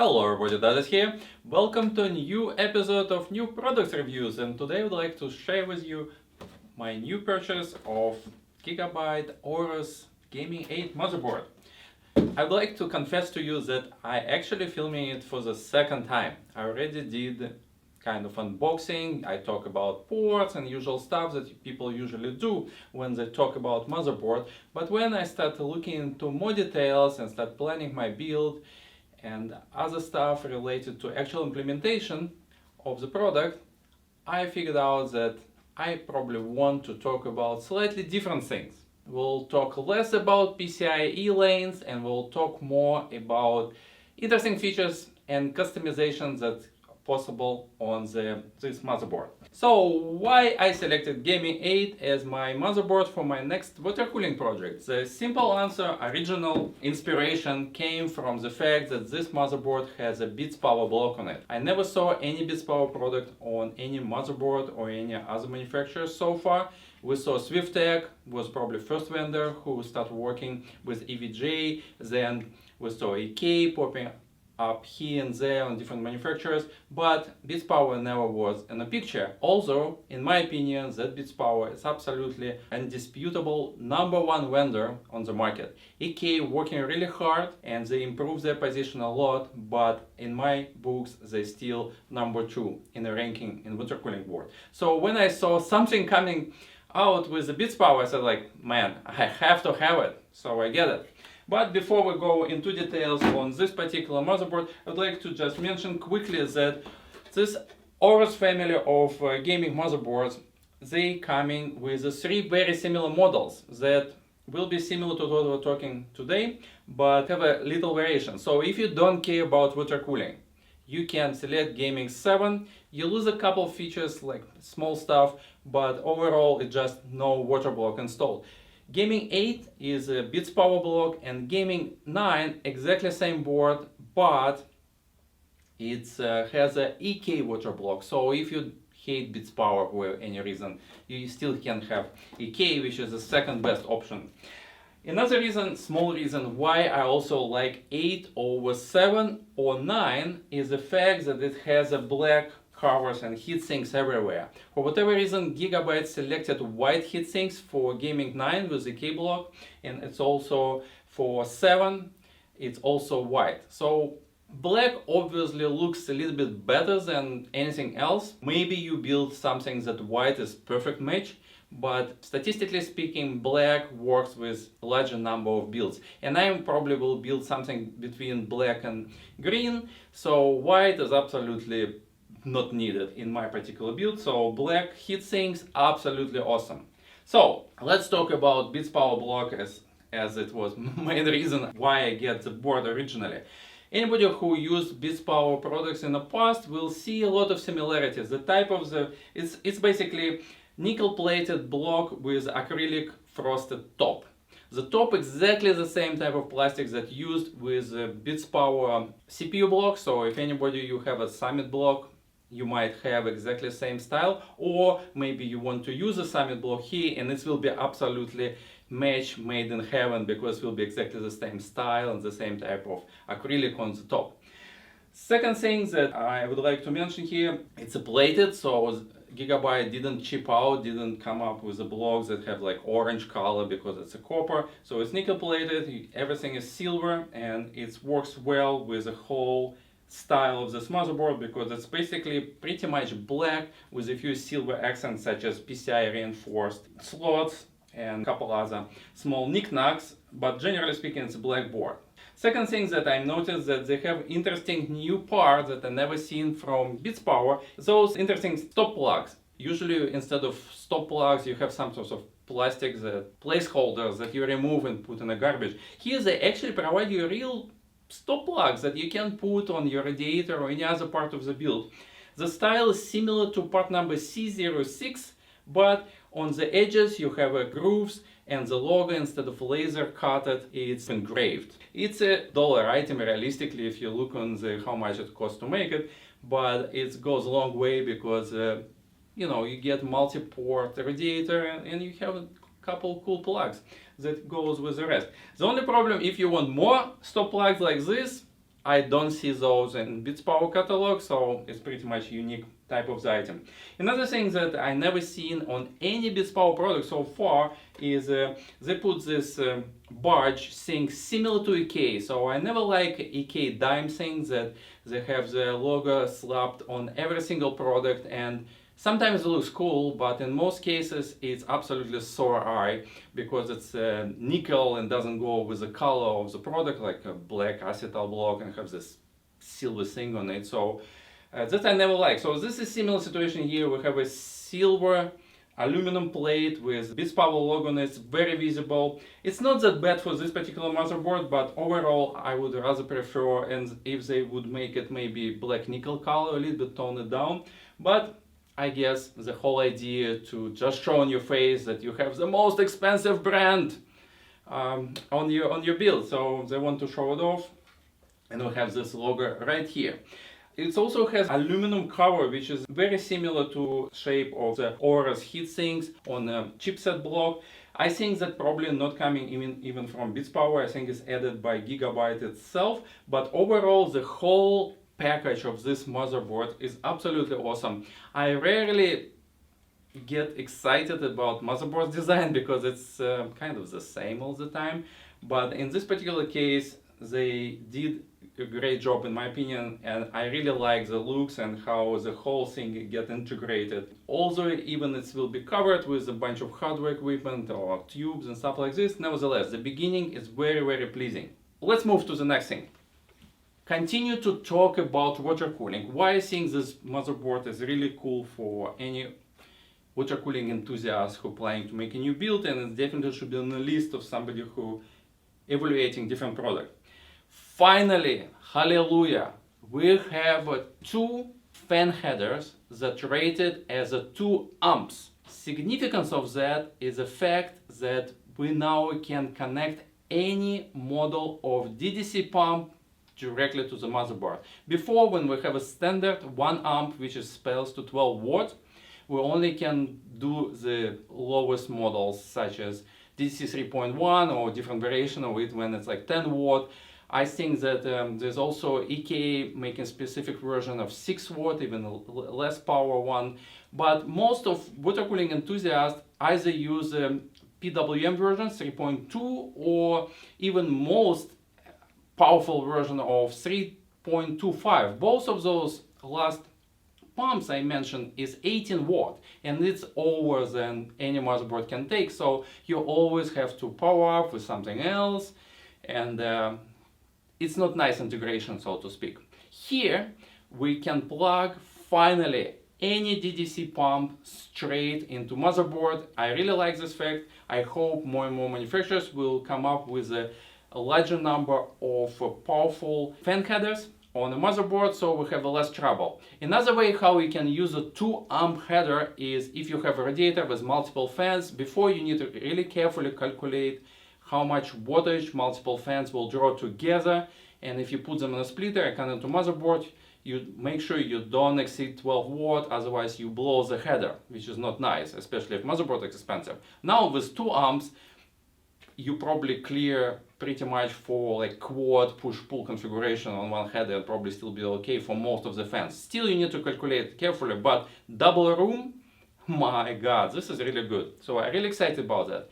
Hello everybody, Dazis here. Welcome to a new episode of new product reviews, and today I would like to share with you my new purchase of Gigabyte Aorus Gaming 8 motherboard. I would like to confess to you that I actually filming it for the second time. I already did kind of unboxing, I talk about ports and usual stuff that people usually do when they talk about motherboard, but when I started looking into more details and start planning my build and other stuff related to actual implementation of the product, I figured out that I probably want to talk about slightly different things. We'll talk less about PCIe lanes and we'll talk more about interesting features and customizations that possible on this motherboard. So why I selected Gaming 8 as my motherboard for my next water cooling project? The simple answer, original inspiration came from the fact that this motherboard has a Beats Power block on it. I never saw any Beats Power product on any motherboard or any other manufacturer so far. We saw SwiftTech was probably first vendor who started working with EVGA, then we saw EK popping up here and there on different manufacturers, but Beats Power never was in the picture. Also, in my opinion, that Beats Power is absolutely indisputable #1 vendor on the market. EK working really hard and they improve their position a lot, but in my books they still #2 in the ranking in water cooling board. So when I saw something coming out with the Beats Power, I said like, man, I have to have it, so I get it. But before we go into details on this particular motherboard, I'd like to just mention quickly that this Aorus family of gaming motherboards, they coming with 3 very similar models that will be similar to what we're talking today, but have a little variation. So if you don't care about water cooling, you can select Gaming 7. You lose a couple of features like small stuff, but overall it's just no water block installed. Gaming 8 is a Beats Power block, and Gaming 9 exactly same board, but it has a EK water block. So if you hate Beats Power for any reason, you still can have EK, which is the second best option. Another reason, small reason, why I also like 8 over 7 or 9 is the fact that it has a black covers and heatsinks everywhere. For whatever reason, Gigabyte selected white heatsinks for Gaming 9 with the K block, and it's also for 7, it's also white. So black obviously looks a little bit better than anything else. Maybe you build something that white is perfect match, but statistically speaking, black works with a larger number of builds. And I probably will build something between black and green, so white is absolutely not needed in my particular build. So black heatsinks, absolutely awesome. So let's talk about Beats Power block as it was main reason why I get the board originally. Anybody who used Beats Power products in the past will see a lot of similarities. The type of it's basically nickel plated block with acrylic frosted top. The top exactly the same type of plastics that used with Beats Power CPU block. So if anybody you have a Summit block, you might have exactly the same style, or maybe you want to use a Summit block here and this will be absolutely match made in heaven because it will be exactly the same style and the same type of acrylic on the top. Second thing that I would like to mention here, it's a plated, so Gigabyte didn't chip out, didn't come up with the blocks that have like orange color because it's a copper. So it's nickel plated, everything is silver, and it works well with the whole style of this motherboard because it's basically pretty much black with a few silver accents such as PCI reinforced slots and a couple other small knickknacks, but generally speaking it's a black board. Second thing that I noticed that they have interesting new parts that I never seen from Beats Power, those interesting stop plugs. Usually instead of stop plugs you have some sort of plastic placeholders that you remove and put in the garbage. Here they actually provide you real stop plugs that you can put on your radiator or any other part of the build. The style is similar to part number C06, but on the edges you have grooves and the logo instead of laser cutted, it's engraved. It's a dollar item realistically if you look on how much it costs to make it, but it goes a long way because you know, you get multi-port radiator and you have a couple cool plugs that goes with the rest. The only problem, if you want more stop plugs like this, I don't see those in BeatsPower catalog, so it's pretty much unique type of the item. Another thing that I never seen on any BeatsPower product so far is they put this barge thing similar to EK. So I never like EK dime things that they have the logo slapped on every single product, and sometimes it looks cool, but in most cases it's absolutely sore eye because it's nickel and doesn't go with the color of the product, like a black acetal block, and have this silver thing on it. So that I never like. So this is similar situation here. We have a silver aluminum plate with BeatsPower logo on it. It's very visible. It's not that bad for this particular motherboard, but overall I would rather prefer, and if they would make it maybe black nickel color, a little bit tone it down. But I guess the whole idea to just show on your face that you have the most expensive brand on your build, so they want to show it off, and we have this logo right here. It also has aluminum cover, which is very similar to shape of the Aorus heatsinks on a chipset block. I think that probably not coming even from BeatsPower. I think it's added by Gigabyte itself, but overall the whole package of this motherboard is absolutely awesome. I rarely get excited about motherboard design because it's kind of the same all the time, but in this particular case they did a great job in my opinion, and I really like the looks and how the whole thing get integrated. Also, even it will be covered with a bunch of hardware equipment or tubes and stuff like this, nevertheless the beginning is very pleasing. Let's move to the next thing. Continue to talk about water cooling. Why I think this motherboard is really cool for any water cooling enthusiast who planning to make a new build, and it definitely should be on the list of somebody who evaluating different products. Finally, hallelujah, we have two fan headers that rated as 2 amps. Significance of that is the fact that we now can connect any model of DDC pump directly to the motherboard. Before, when we have a standard 1 amp which is spells to 12 watts, we only can do the lowest models such as DDC 3.1 or different variation of it when it's like 10 watt. I think that there's also EK making specific version of 6 watt, even less power one. But most of water cooling enthusiasts either use PWM version 3.2 or even most powerful version of 3.25. Both of those last pumps I mentioned is 18 watt, and it's over than any motherboard can take. So you always have to power up with something else, and it's not nice integration, so to speak. Here we can plug finally any DDC pump straight into motherboard. I really like this fact. I hope more and more manufacturers will come up with a larger number of powerful fan headers on the motherboard, so we have less trouble. Another way how we can use a 2 amp header is if you have a radiator with multiple fans. Before, you need to really carefully calculate how much wattage multiple fans will draw together, and if you put them in a splitter and connect to motherboard, you make sure you don't exceed 12 watt, otherwise you blow the header, which is not nice, especially if motherboard is expensive. Now with 2 amps you probably clear pretty much for like quad push-pull configuration on one header, and probably still be okay for most of the fans. Still you need to calculate carefully, but double room, my god, this is really good. So I'm really excited about that.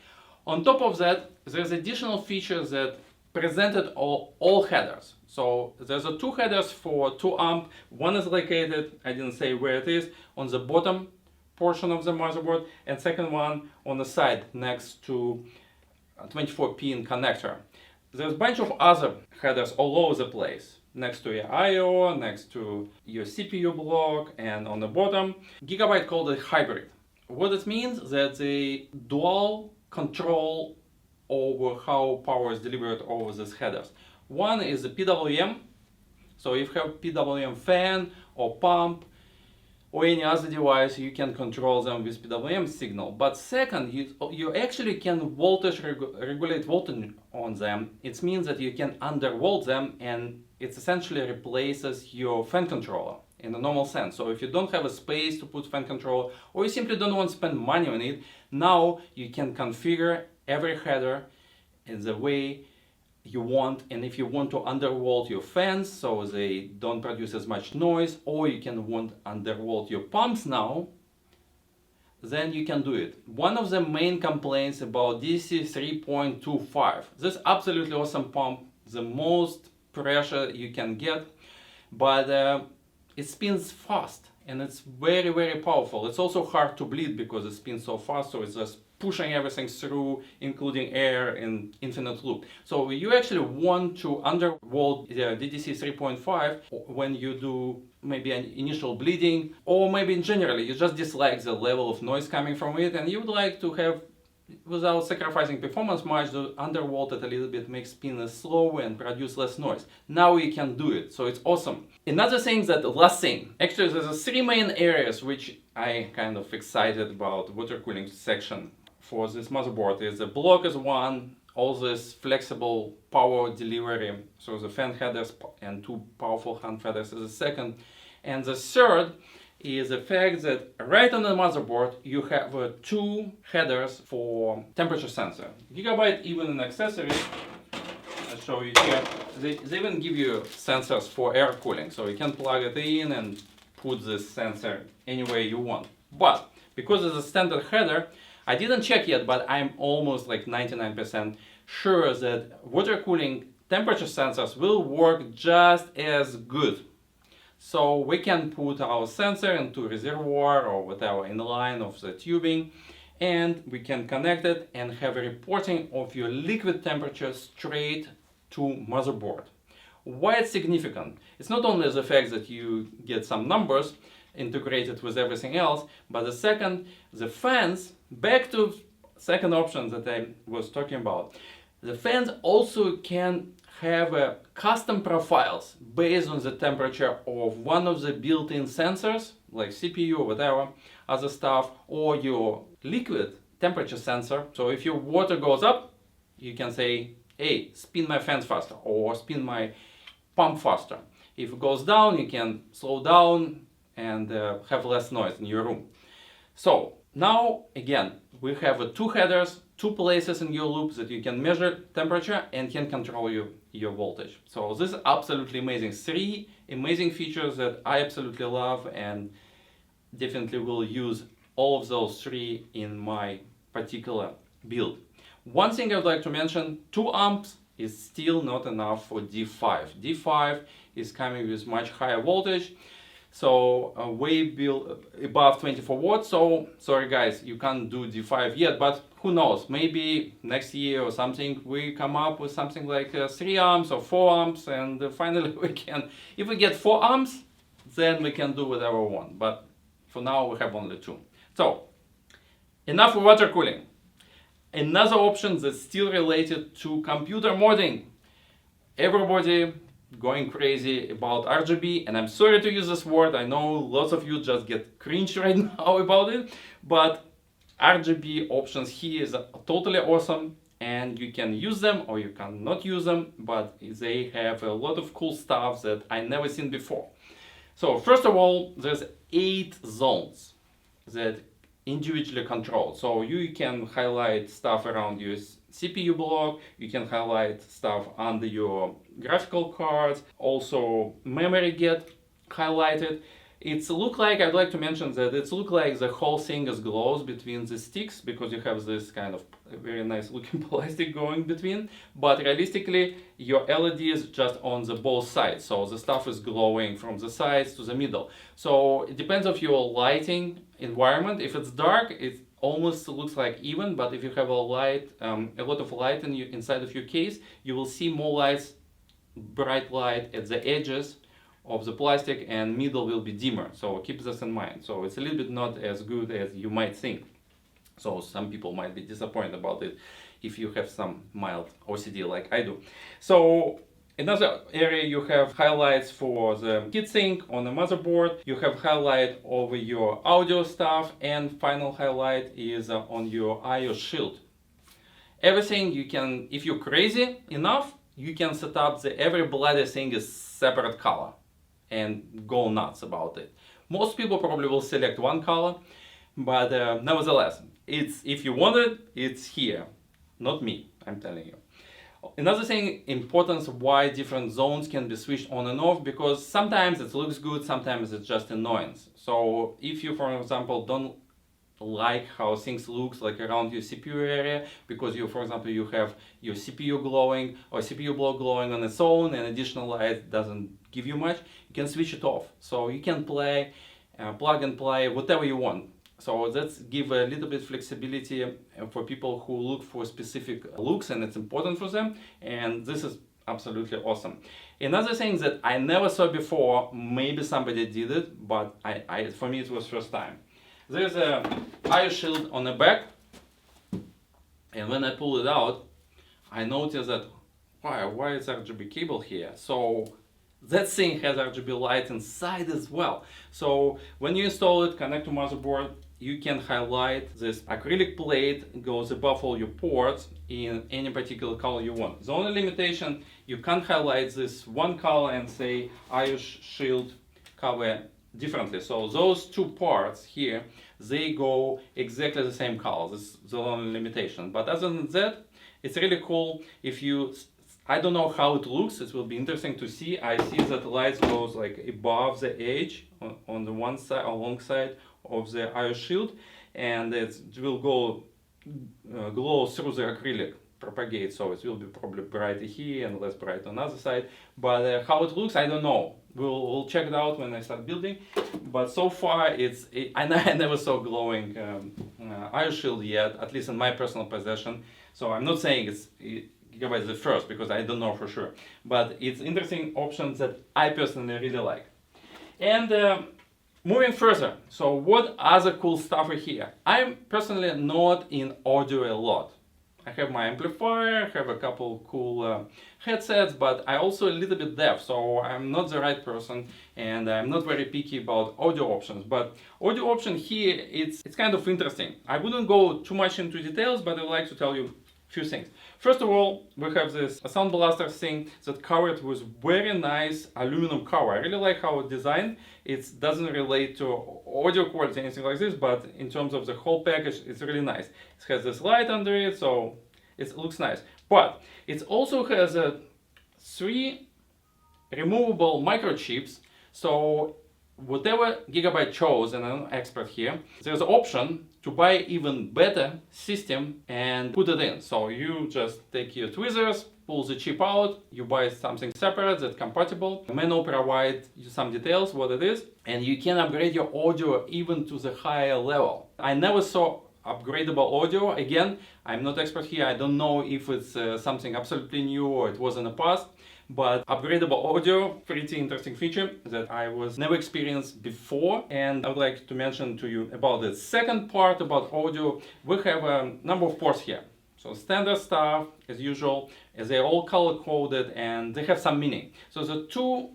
On top of that, there's additional features that presented all headers. So there's 2 headers for 2 amp. One is located, I didn't say where it is, on the bottom portion of the motherboard, and second one on the side next to 24 pin connector. There's a bunch of other headers all over the place, next to your I/O, next to your CPU block, and on the bottom. Gigabyte called it hybrid. What it means that they dual control over how power is delivered over these headers. One is the PWM, so if you have PWM fan or pump or any other device, you can control them with PWM signal. But second, you actually can regulate voltage on them. It means that you can undervolt them, and it essentially replaces your fan controller in a normal sense. So if you don't have a space to put fan controller, or you simply don't want to spend money on it, now you can configure every header in the way you want, and if you want to undervolt your fans so they don't produce as much noise, or you can want undervolt your pumps now, then you can do it. One of the main complaints about DC 3.25, this absolutely awesome pump, the most pressure you can get, but it spins fast and it's very, very powerful. It's also hard to bleed because it spins so fast, so it's just pushing everything through, including air and infinite loop. So you actually want to undervolt the DDC 3.5 when you do maybe an initial bleeding, or maybe in general you just dislike the level of noise coming from it and you would like to have, without sacrificing performance much, to undervolt it a little bit, make spin slow and produce less noise. Now you can do it, so it's awesome. Another thing, that last thing, actually there's three main areas which I kind of excited about water cooling section for this motherboard. Is the block is one, all this flexible power delivery, so the fan headers and two powerful hand headers is the second, and the third is the fact that right on the motherboard you have two headers for temperature sensor. Gigabyte, even in accessories, I'll show you here, they even give you sensors for air cooling, so you can plug it in and put this sensor any way you want. But because it's a standard header, I didn't check yet, but I'm almost like 99% sure that water cooling temperature sensors will work just as good. So we can put our sensor into reservoir or whatever in the line of the tubing, and we can connect it and have a reporting of your liquid temperature straight to motherboard. Why it's significant? It's not only the fact that you get some numbers integrated with everything else, but the second, the fans, back to second option that I was talking about, the fans also can have custom profiles based on the temperature of one of the built-in sensors, like CPU or whatever other stuff, or your liquid temperature sensor. So if your water goes up, you can say, hey, spin my fans faster, or spin my pump faster. If it goes down, you can slow down and have less noise in your room. So now again, we have two headers, two places in your loop that you can measure temperature and can control your voltage. So this is absolutely amazing. Three amazing features that I absolutely love, and definitely will use all of those three in my particular build. One thing I would like to mention, 2 amps is still not enough for D5. D5 is coming with much higher voltage, so way above 24 watts. So sorry guys, you can't do D5 yet, but who knows, maybe next year or something we come up with something like 3 amps or 4 amps, and finally we can, if we get 4 amps, then we can do whatever we want, but for now we have only 2. So enough with water cooling. Another option that's still related to computer modding. Everybody going crazy about RGB, and I'm sorry to use this word, I know lots of you just get cringe right now about it, but RGB options here is totally awesome, and you can use them or you cannot use them, but they have a lot of cool stuff that I never seen before. So first of all, there's 8 zones that individually controlled. So you can highlight stuff around your CPU block, you can highlight stuff under your graphical cards, also memory get highlighted. It's look like, I'd like to mention that it's look like the whole thing is glows between the sticks, because you have this kind of very nice looking plastic going between, but realistically your LED is just on the both sides, so the stuff is glowing from the sides to the middle. So it depends on your lighting environment. If it's dark, it almost looks like even, but if you have a light, a lot of light inside of your case, you will see more lights, bright light at the edges of the plastic, and middle will be dimmer. So keep this in mind. So it's a little bit not as good as you might think. So some people might be disappointed about it if you have some mild OCD like I do. So another area, you have highlights for the heatsink on the motherboard, you have highlight over your audio stuff, and final highlight is on your IO shield. Everything you can, if you're crazy enough, you can set up every bloody thing is separate color and go nuts about it. Most people probably will select one color, but nevertheless, it's, if you want it, it's here. Not me, I'm telling you. Another thing, importance of why different zones can be switched on and off, because sometimes it looks good, sometimes it's just annoyance. So if you, for example, don't like how things looks like around your CPU area, because you, for example, you have your CPU glowing or CPU block glowing on its own and additional light doesn't give you much, you can switch it off. So you can play, plug and play whatever you want. So that's give a little bit flexibility for people who look for specific looks, and it's important for them, and this is absolutely awesome. Another thing that I never saw before, maybe somebody did it, but for me it was first time. There's a eye shield on the back, and when I pull it out, I noticed that why is RGB cable here? So that thing has RGB light inside as well. So when you install it, connect to motherboard, you can highlight this acrylic plate, goes above all your ports in any particular color you want. The only limitation, you can't highlight this one color and say iOS shield cover differently. So those two parts here, they go exactly the same color. This is the only limitation. But other than that, it's really cool. If you, I don't know how it looks, it will be interesting to see. I see that the light goes like above the edge on the one side, alongside of the iOS shield, and it will go glow through the acrylic, propagate, so it will be probably brighter here and less bright on the other side. But how it looks, I don't know. We'll check it out when I start building. But so far, I never saw glowing iOS shield yet, at least in my personal possession. So I'm not saying Gigabyte is the first, because I don't know for sure. But it's interesting options that I personally really like. And moving further, so what other cool stuff are here? I'm personally not in audio a lot. I have my amplifier, I have a couple cool headsets, but I also a little bit deaf, so I'm not the right person, and I'm not very picky about audio options. But audio option here, it's kind of interesting. I wouldn't go too much into details, but I'd like to tell you a few things. First of all, we have this sound blaster thing that covered with very nice aluminum cover. I really like how it's designed. It doesn't relate to audio quality or anything like this, but in terms of the whole package, it's really nice. It has this light under it, so it looks nice. But it also has 3 removable microchips, so whatever Gigabyte chose, and I'm an expert here, there's an option to buy even better system and put it in. So you just take your tweezers, pull the chip out, you buy something separate that's compatible. The manual provides you some details what it is, and you can upgrade your audio even to the higher level. I never saw upgradable audio. Again, I'm not expert here. I don't know if it's something absolutely new or it was in the past. But upgradable audio, pretty interesting feature that I was never experienced before, and I would like to mention to you about the second part about audio. We have a number of ports here. So standard stuff, as usual, as they're all color-coded and they have some meaning. So the 2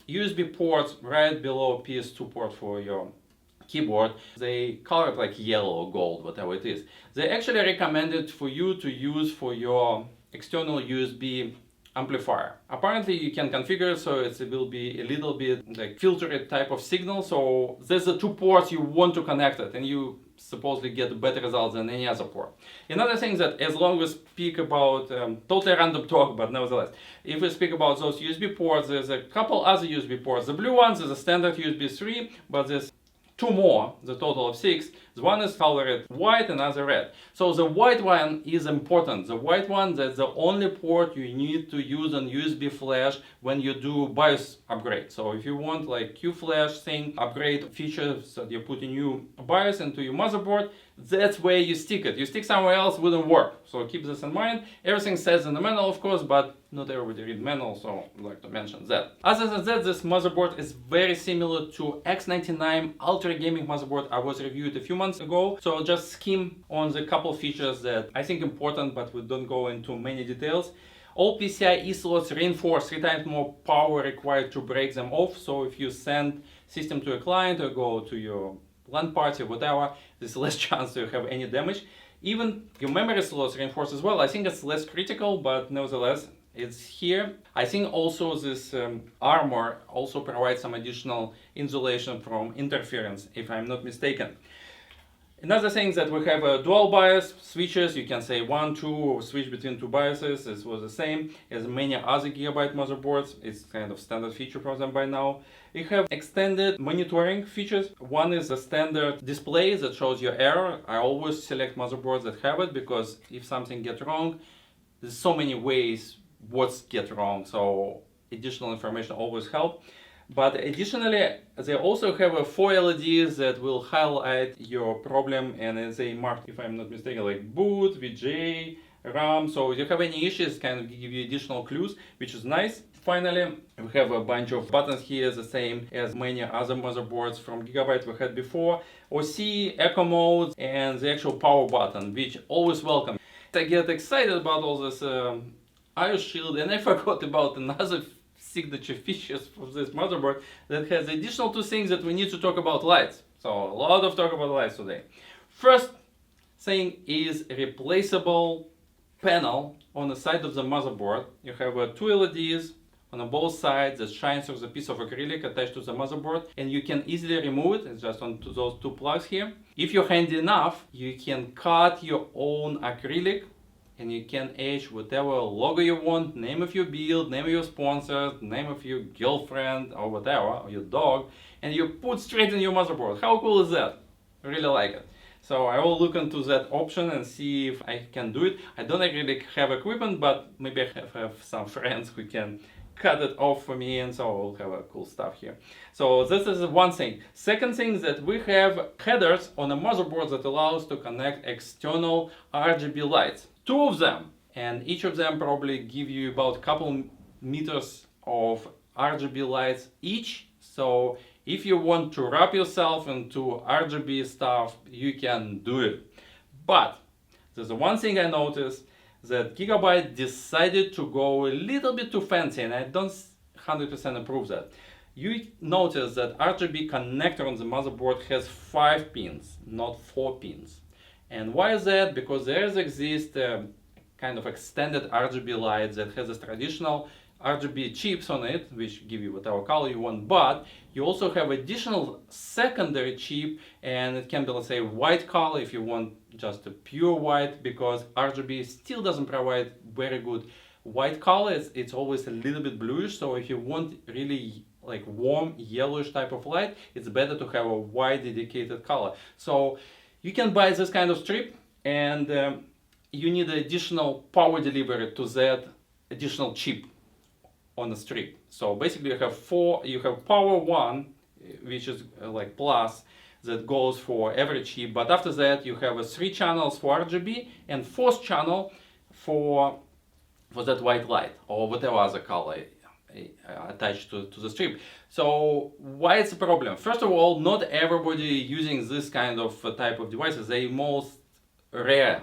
USB ports right below PS2 port for your keyboard, they color it like yellow or gold, whatever it is. They actually recommended for you to use for your external USB amplifier. Apparently you can configure so it will be a little bit like filtered type of signal, so there's the 2 ports you want to connect it, and you supposedly get better results than any other port. Another thing that, as long as we speak about totally random talk, but nevertheless, if we speak about those USB ports, there's a couple other USB ports. The blue ones is a standard USB 3, but there's 2 more, the total of 6. One is colored white, another red. So the white one is important. The white one, that's the only port you need to use on USB flash when you do BIOS upgrade. So if you want like Q-Flash thing, upgrade features that you put in new BIOS into your motherboard, that's where you stick it. You stick somewhere else, wouldn't work. So keep this in mind. Everything says in the manual, of course, but not everybody read manual, so I'd like to mention that. Other than that, this motherboard is very similar to X99 Ultra Gaming motherboard I was reviewed a few months ago. So I'll just skim on the couple features that I think important, but we don't go into many details. All PCIe slots reinforced 3 times more power required to break them off. So if you send system to a client or go to your LAN party or whatever, there's less chance to have any damage. Even your memory slots reinforced as well. I think it's less critical, but nevertheless, it's here. I think also this armor also provides some additional insulation from interference, if I'm not mistaken. Another thing that we have dual bias switches. You can say 1, 2, or switch between two biases. This was the same as many other Gigabyte motherboards. It's kind of standard feature for them by now. We have extended monitoring features. One is a standard display that shows your error. I always select motherboards that have it, because if something gets wrong, there's so many ways what's get wrong. So additional information always help. But additionally, they also have 4 LEDs that will highlight your problem, and they mark, if I'm not mistaken, like boot, VGA, RAM. So if you have any issues, kind of give you additional clues, which is nice. Finally, we have a bunch of buttons here, the same as many other motherboards from Gigabyte we had before. OC, Echo Mode, and the actual power button, which always welcome. I get excited about all this IO shield, and I forgot about another signature features for this motherboard that has additional 2 things that we need to talk about: lights. So a lot of talk about lights today. First thing is replaceable panel on the side of the motherboard. You have 2 LEDs on both sides that shine through the piece of acrylic attached to the motherboard, and you can easily remove it. It's just on those 2 plugs here. If you're handy enough, you can cut your own acrylic, and you can etch whatever logo you want, name of your build, name of your sponsor, name of your girlfriend or whatever, or your dog, and you put straight in your motherboard. How cool is that? I really like it. So I will look into that option and see if I can do it. I don't really have equipment, but maybe I have some friends who can cut it off for me, and so I'll have a cool stuff here. So this is one thing. Second thing is that we have headers on a motherboard that allows to connect external RGB lights. 2 of them, and each of them probably give you about a couple meters of RGB lights each. So if you want to wrap yourself into RGB stuff, you can do it. But there's one thing I noticed, that Gigabyte decided to go a little bit too fancy, and I don't 100% approve that. You notice that RGB connector on the motherboard has 5 pins, not 4 pins. And why is that? Because there exists kind of extended RGB light that has a traditional RGB chips on it, which give you whatever color you want, but you also have additional secondary chip, and it can be, let's say, white color if you want just a pure white, because RGB still doesn't provide very good white color. It's always a little bit bluish, so if you want really like warm yellowish type of light, it's better to have a white dedicated color. So you can buy this kind of strip, and you need additional power delivery to that additional chip on the strip. So basically you have power 1, which is like plus, that goes for every chip, but after that you have 3 channels for RGB and 4th channel for that white light or whatever other color attached to the strip. So why it's a problem? First of all, not everybody using this kind of type of devices. They most rare,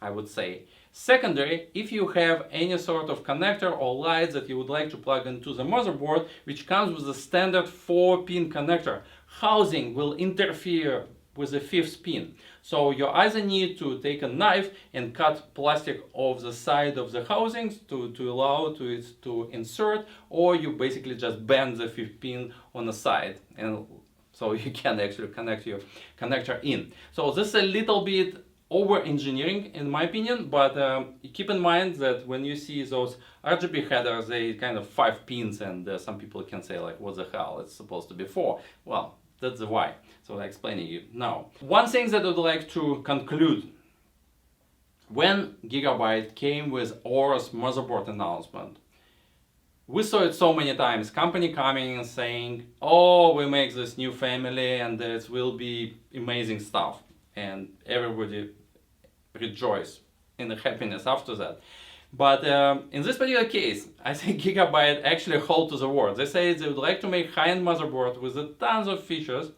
I would say. Secondary, if you have any sort of connector or lights that you would like to plug into the motherboard, which comes with a standard 4-pin connector, housing will interfere with the 5th pin. So you either need to take a knife and cut plastic off the side of the housings to allow it to insert, or you basically just bend the 5th pin on the side, and so you can actually connect your connector in. So this is a little bit over engineering in my opinion, but keep in mind that when you see those RGB headers, they kind of 5 pins, and some people can say like, what the hell, it's supposed to be 4. Well, that's the why. So I'm explaining you now. One thing that I would like to conclude: when Gigabyte came with Aorus motherboard announcement, we saw it so many times, company coming and saying, oh, we make this new family and this will be amazing stuff, and everybody rejoice in the happiness after that. But in this particular case, I think Gigabyte actually hold to the word. They say they would like to make high-end motherboard with tons of features,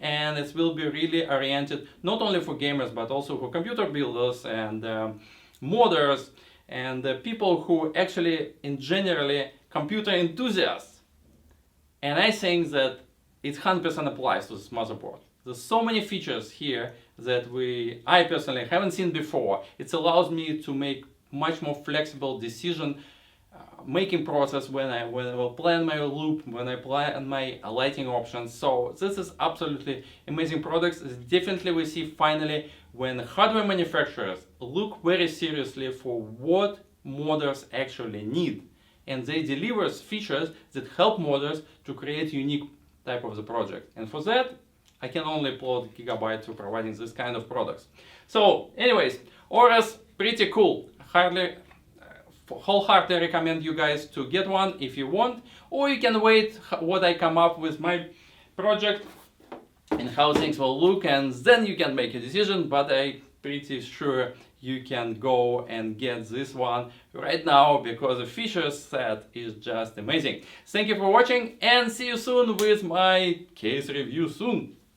and it will be really oriented not only for gamers but also for computer builders and modders and people who actually in generally computer enthusiasts. And I think that it 100% applies to this motherboard. There's so many features here that I personally haven't seen before. It allows me to make much more flexible decision making process, when I will plan my loop, when I plan my lighting options. So this is absolutely amazing products. Definitely we see finally when hardware manufacturers look very seriously for what modders actually need, and they deliver features that help modders to create unique type of the project. And for that, I can only applaud Gigabyte for providing this kind of products. So anyways, Aorus, pretty cool. Wholeheartedly recommend you guys to get one if you want, or you can wait what I come up with my project and how things will look, and then you can make a decision. But I'm pretty sure you can go and get this one right now because the feature set is just amazing. Thank you for watching, and see you soon with my case review soon.